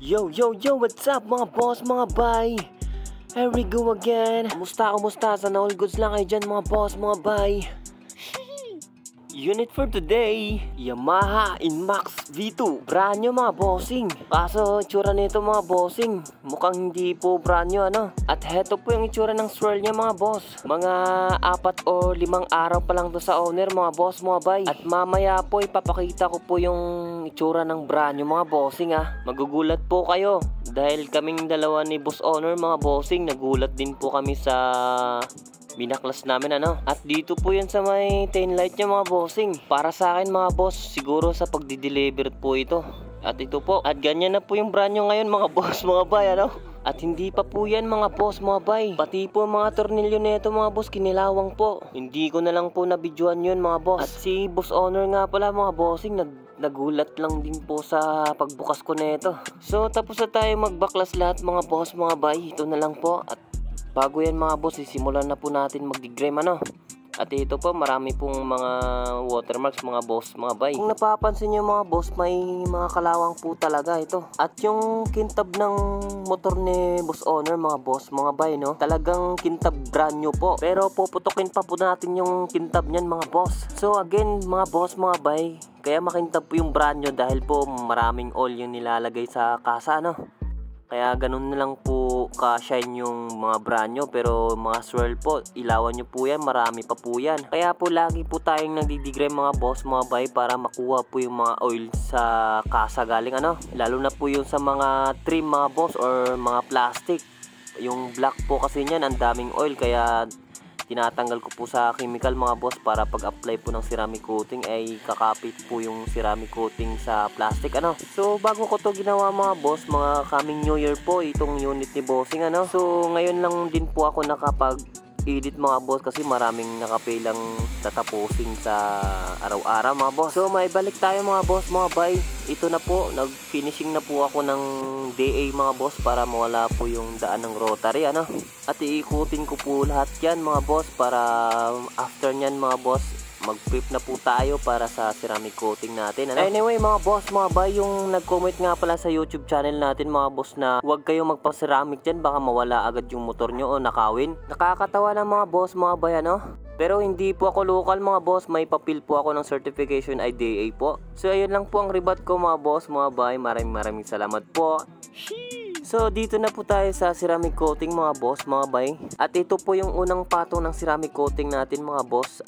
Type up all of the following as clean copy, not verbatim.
Yo, yo, yo, what's up mga boss, mga bay? Here we go again. Kumusta? Sana all goods lang kayo dyan mga boss, mga bay. Unit for today, Yamaha Inmax V2. Brand new mga bossing. Kaso itsura nito mga bossing, mukhang hindi po brand new ano. At heto po yung itsura ng swirl niya mga boss. Mga 4 o 5 araw pa lang to sa owner mga boss, mga bay. At mamaya po ipapakita ko po yung itsura ng brand new mga bossing ah. Magugulat po kayo dahil kaming dalawa ni boss owner mga bossing, nagulat din po kami sa binaklas namin ano. At dito po yan sa may tail light niya mga bossing. Para sa akin mga boss, siguro sa pagdi-deliver po ito. At ito po, at ganyan na po yung brand new ngayon mga boss, mga bay ano. At hindi pa po yan mga boss, mga bay. Pati po mga tornilyo nito mga boss, kinilawang po. Hindi ko na lang po nabidyoan yun mga boss. At si boss owner nga pala mga bossing, nagulat lang din po sa pagbukas ko nito. So tapos na tayo magbaklas lahat mga boss, mga bay. Ito na lang po. At bago yan mga boss, simulan na po natin mag-degrame ano. At ito po, marami pong mga watermarks mga boss, mga bay. Kung napapansin nyo mga boss, may mga kalawang po talaga ito. At yung kintab ng motor ni boss owner mga boss, mga bay no, talagang kintab brand new po. Pero puputukin pa po natin yung kintab nyan mga boss. So again mga boss, mga bay, kaya makintab po yung brand new dahil po maraming oil yung nilalagay sa kasa no. Kaya ganun na lang po ka-shine yung mga brand nyo. Pero mga swirl po, ilawan nyo po yan, marami pa po yan. Kaya po lagi po tayong nagdidigrame mga boss, mga bay, para makuha po yung mga oil sa kasa galing ano. Lalo na po yung sa mga trim mga boss or mga plastic. Yung black po kasi niyan, ang daming oil, kaya tinatanggal ko po sa chemical mga boss para pag apply po ng ceramic coating ay kakapit po yung ceramic coating sa plastic ano. So bago ko to ginawa mga boss, mga coming new year po itong unit ni bossing ano. So ngayon lang din po ako nakapag edit mga boss kasi maraming nakapilang tatapusin sa araw-araw mga boss. So may balik tayo mga boss, mga bay. Ito na po, nag-finishing na po ako ng DA mga boss para mawala po yung daan ng rotary ano. At iikutin ko po lahat yan mga boss para after nyan mga boss, mag-prep na po tayo para sa ceramic coating natin ano? Anyway mga boss, mga bay, yung nag-comment nga pala sa YouTube channel natin mga boss na huwag kayo magpa-ceramic dyan, baka mawala agad yung motor nyo o nakawin. Nakakatawa ng mga boss, mga bay ano. Pero hindi po ako local mga boss, may papel po ako ng certification IDA po. So ayun lang po ang ribat ko mga boss, mga bay. Maraming salamat po. So dito na po tayo sa ceramic coating mga boss, mga bay. At ito po yung unang patong ng ceramic coating natin mga boss.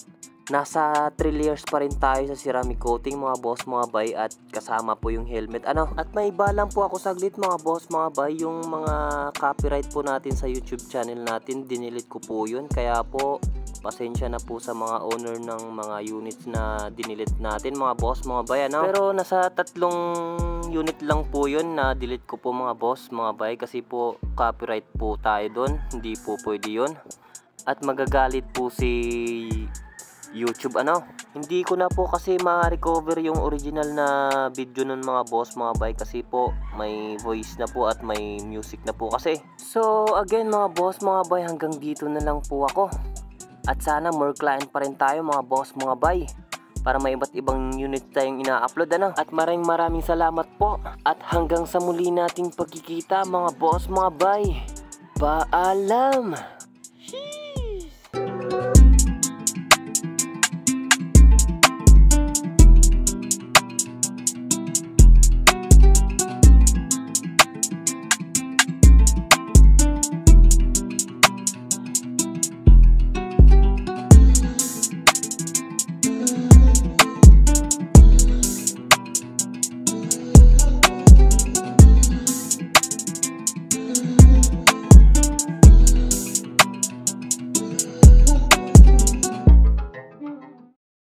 Nasa 3 layers pa rin tayo sa ceramic coating mga boss, mga bay, at kasama po yung helmet ano. At may iba lang po ako saglit mga boss, mga bay, yung mga copyright po natin sa YouTube channel natin, dinilit ko po yun. Kaya po pasensya na po sa mga owner ng mga units na dinilit natin mga boss, mga bay ano. Pero nasa 3 unit lang po yun na delete ko po mga boss, mga bay, kasi po copyright po tayo doon, hindi po pwede yun. At magagalit po si YouTube ano. Hindi ko na po kasi ma-recover yung original na video nun mga boss, mga bay, kasi po may voice na po at may music na po kasi. So again mga boss, mga bay, hanggang dito na lang po ako. At sana more client pa rin tayo mga boss, mga bay, para may iba't ibang unit tayong ina-upload ano. At maraming salamat po. At hanggang sa muli nating pagkikita mga boss, mga bay. Paalam!